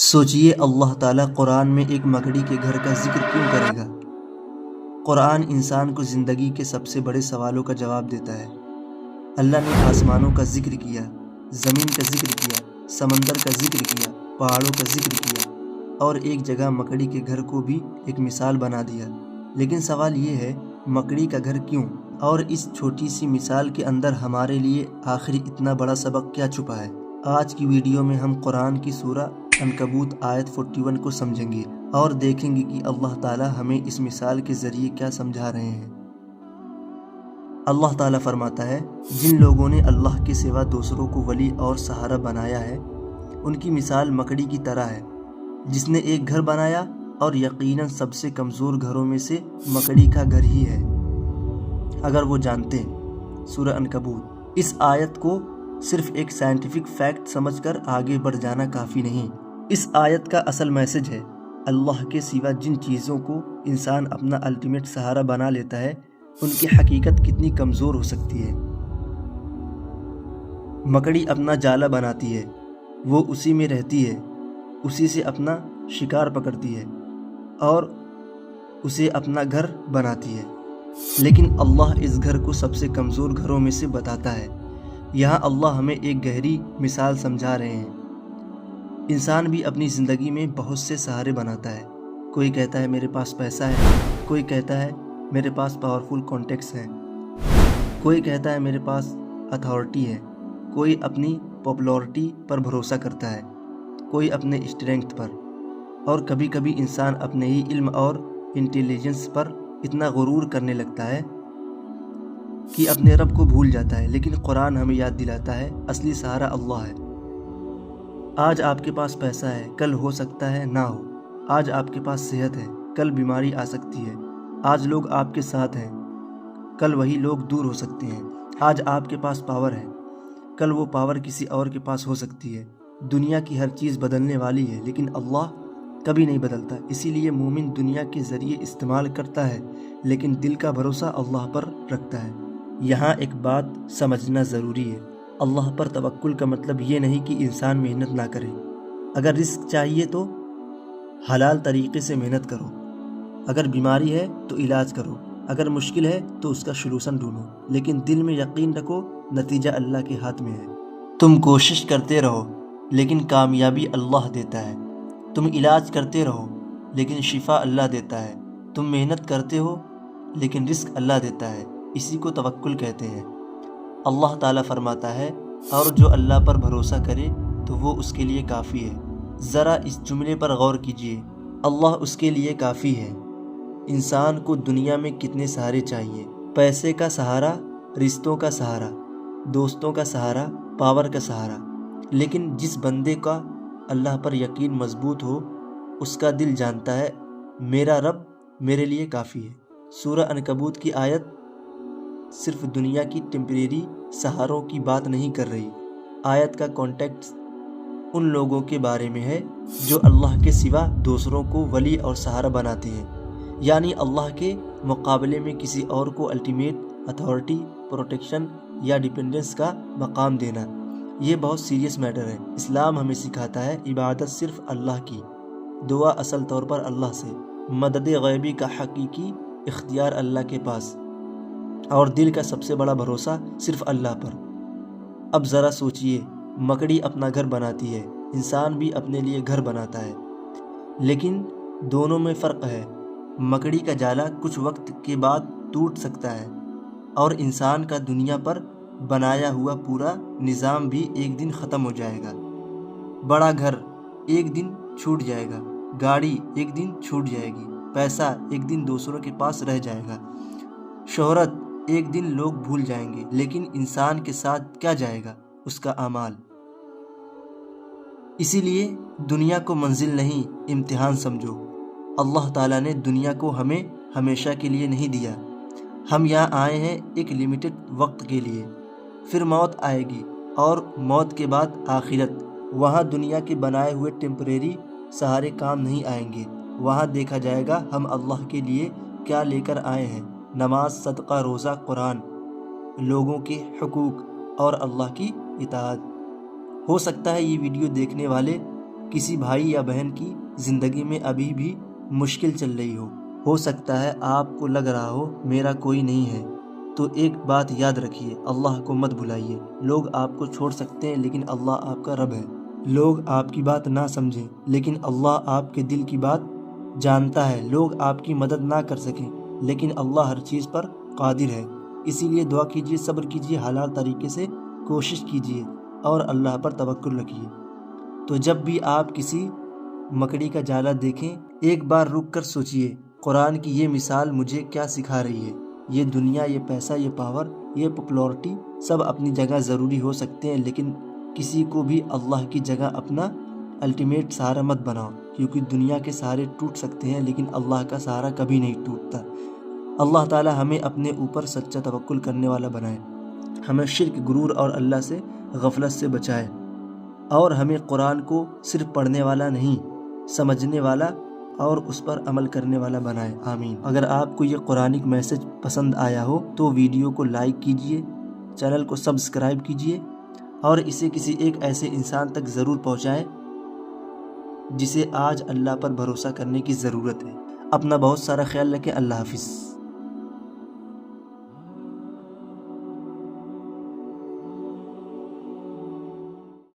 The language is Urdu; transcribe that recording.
سوچئے اللہ تعالیٰ قرآن میں ایک مکڑی کے گھر کا ذکر کیوں کرے گا؟ قرآن انسان کو زندگی کے سب سے بڑے سوالوں کا جواب دیتا ہے۔ اللہ نے آسمانوں کا ذکر کیا، زمین کا ذکر کیا، سمندر کا ذکر کیا، پہاڑوں کا ذکر کیا، اور ایک جگہ مکڑی کے گھر کو بھی ایک مثال بنا دیا۔ لیکن سوال یہ ہے، مکڑی کا گھر کیوں؟ اور اس چھوٹی سی مثال کے اندر ہمارے لیے آخری اتنا بڑا سبق کیا چھپا ہے؟ آج کی ویڈیو میں ہم قرآن کی سورہ عنکبوت آیت 41 کو سمجھیں گے اور دیکھیں گے کہ اللہ تعالیٰ ہمیں اس مثال کے ذریعے کیا سمجھا رہے ہیں۔ اللہ تعالیٰ فرماتا ہے، جن لوگوں نے اللہ کے سوا دوسروں کو ولی اور سہارا بنایا ہے، ان کی مثال مکڑی کی طرح ہے جس نے ایک گھر بنایا، اور یقیناً سب سے کمزور گھروں میں سے مکڑی کا گھر ہی ہے۔ اگر وہ جانتے، سورہ عنکبوت۔ اس آیت کو صرف ایک سائنٹیفک فیکٹ سمجھ کر آگے بڑھ جانا کافی نہیں۔ اس آیت کا اصل میسج ہے، اللہ کے سوا جن چیزوں کو انسان اپنا الٹیمیٹ سہارا بنا لیتا ہے، ان کی حقیقت کتنی کمزور ہو سکتی ہے۔ مکڑی اپنا جالا بناتی ہے، وہ اسی میں رہتی ہے، اسی سے اپنا شکار پکڑتی ہے اور اسے اپنا گھر بناتی ہے۔ لیکن اللہ اس گھر کو سب سے کمزور گھروں میں سے بتاتا ہے۔ یہاں اللہ ہمیں ایک گہری مثال سمجھا رہے ہیں۔ انسان بھی اپنی زندگی میں بہت سے سہارے بناتا ہے۔ کوئی کہتا ہے میرے پاس پیسہ ہے، کوئی کہتا ہے میرے پاس پاورفل کانٹیکٹس ہیں، کوئی کہتا ہے میرے پاس اتھارٹی ہے، کوئی اپنی پاپولرٹی پر بھروسہ کرتا ہے، کوئی اپنے اسٹرینگتھ پر، اور کبھی کبھی انسان اپنے ہی علم اور انٹیلیجنس پر اتنا غرور کرنے لگتا ہے کہ اپنے رب کو بھول جاتا ہے۔ لیکن قرآن ہمیں یاد دلاتا ہے، اصلی سہارا اللہ ہے۔ آج آپ کے پاس پیسہ ہے، کل ہو سکتا ہے نہ ہو۔ آج آپ کے پاس صحت ہے، کل بیماری آ سکتی ہے۔ آج لوگ آپ کے ساتھ ہیں، کل وہی لوگ دور ہو سکتے ہیں۔ آج آپ کے پاس پاور ہے، کل وہ پاور کسی اور کے پاس ہو سکتی ہے۔ دنیا کی ہر چیز بدلنے والی ہے، لیکن اللہ کبھی نہیں بدلتا۔ اسی لیے مومن دنیا کے ذریعے استعمال کرتا ہے، لیکن دل کا بھروسہ اللہ پر رکھتا ہے۔ یہاں ایک بات سمجھنا ضروری ہے، اللہ پر توکل کا مطلب یہ نہیں کہ انسان محنت نہ کرے۔ اگر رزق چاہیے تو حلال طریقے سے محنت کرو، اگر بیماری ہے تو علاج کرو، اگر مشکل ہے تو اس کا سلوشن ڈھونڈو، لیکن دل میں یقین رکھو، نتیجہ اللہ کے ہاتھ میں ہے۔ تم کوشش کرتے رہو، لیکن کامیابی اللہ دیتا ہے۔ تم علاج کرتے رہو، لیکن شفا اللہ دیتا ہے۔ تم محنت کرتے ہو، لیکن رزق اللہ دیتا ہے۔ اسی کو توکل کہتے ہیں۔ اللہ تعالیٰ فرماتا ہے، اور جو اللہ پر بھروسہ کرے تو وہ اس کے لیے کافی ہے۔ ذرا اس جملے پر غور کیجئے، اللہ اس کے لیے کافی ہے۔ انسان کو دنیا میں کتنے سہارے چاہیے؟ پیسے کا سہارا، رشتوں کا سہارا، دوستوں کا سہارا، پاور کا سہارا۔ لیکن جس بندے کا اللہ پر یقین مضبوط ہو، اس کا دل جانتا ہے، میرا رب میرے لیے کافی ہے۔ سورہ عنکبوت کی آیت صرف دنیا کی ٹیمپریری سہاروں کی بات نہیں کر رہی۔ آیت کا کانٹیکسٹ ان لوگوں کے بارے میں ہے جو اللہ کے سوا دوسروں کو ولی اور سہارا بناتے ہیں، یعنی اللہ کے مقابلے میں کسی اور کو الٹیمیٹ اتھارٹی، پروٹیکشن یا ڈیپینڈنس کا مقام دینا۔ یہ بہت سیریس میٹر ہے۔ اسلام ہمیں سکھاتا ہے، عبادت صرف اللہ کی، دعا اصل طور پر اللہ سے، مدد غیبی کا حقیقی اختیار اللہ کے پاس، اور دل کا سب سے بڑا بھروسہ صرف اللہ پر۔ اب ذرا سوچئے، مکڑی اپنا گھر بناتی ہے، انسان بھی اپنے لیے گھر بناتا ہے، لیکن دونوں میں فرق ہے۔ مکڑی کا جالا کچھ وقت کے بعد ٹوٹ سکتا ہے، اور انسان کا دنیا پر بنایا ہوا پورا نظام بھی ایک دن ختم ہو جائے گا۔ بڑا گھر ایک دن چھوٹ جائے گا، گاڑی ایک دن چھوٹ جائے گی، پیسہ ایک دن دوسروں کے پاس رہ جائے گا، شہرت ایک دن لوگ بھول جائیں گے، لیکن انسان کے ساتھ کیا جائے گا؟ اس کا اعمال۔ اسی لیے دنیا کو منزل نہیں، امتحان سمجھو۔ اللہ تعالیٰ نے دنیا کو ہمیں ہمیشہ کے لیے نہیں دیا۔ ہم یہاں آئے ہیں ایک لمیٹڈ وقت کے لیے، پھر موت آئے گی، اور موت کے بعد آخرت۔ وہاں دنیا کے بنائے ہوئے ٹیمپریری سہارے کام نہیں آئیں گے۔ وہاں دیکھا جائے گا ہم اللہ کے لیے کیا لے کر آئے ہیں: نماز، صدقہ، روزہ، قرآن، لوگوں کے حقوق اور اللہ کی اطاعت۔ ہو سکتا ہے یہ ویڈیو دیکھنے والے کسی بھائی یا بہن کی زندگی میں ابھی بھی مشکل چل رہی ہو سکتا ہے آپ کو لگ رہا ہو میرا کوئی نہیں ہے، تو ایک بات یاد رکھیے، اللہ کو مت بھلائیے۔ لوگ آپ کو چھوڑ سکتے ہیں لیکن اللہ آپ کا رب ہے۔ لوگ آپ کی بات نہ سمجھیں لیکن اللہ آپ کے دل کی بات جانتا ہے۔ لوگ آپ کی مدد نہ کر سکیں لیکن اللہ ہر چیز پر قادر ہے۔ اسی لیے دعا کیجیے، صبر کیجیے، حلال طریقے سے کوشش کیجیے اور اللہ پر توکل رکھیے۔ تو جب بھی آپ کسی مکڑی کا جالا دیکھیں، ایک بار رک کر سوچیے، قرآن کی یہ مثال مجھے کیا سکھا رہی ہے؟ یہ دنیا، یہ پیسہ، یہ پاور، یہ پاپولرٹی سب اپنی جگہ ضروری ہو سکتے ہیں، لیکن کسی کو بھی اللہ کی جگہ اپنا الٹیمیٹ سہارا مت بناؤ، کیونکہ دنیا کے سہارے ٹوٹ سکتے ہیں لیکن اللہ کا سہارا کبھی نہیں ٹوٹتا۔ اللہ تعالی ہمیں اپنے اوپر سچا توکل کرنے والا بنائے، ہمیں شرک، غرور اور اللہ سے غفلت سے بچائے، اور ہمیں قرآن کو صرف پڑھنے والا نہیں، سمجھنے والا اور اس پر عمل کرنے والا بنائے، آمین۔ اگر آپ کو یہ قرآنک میسج پسند آیا ہو تو ویڈیو کو لائک کیجیے، چینل کو سبسکرائب کیجیے اور اسے کسی ایک ایسے انسان تک ضرور پہنچائیں جسے آج اللہ پر بھروسہ کرنے کی ضرورت ہے۔ اپنا بہت سارا خیال رکھیں۔ اللہ حافظ۔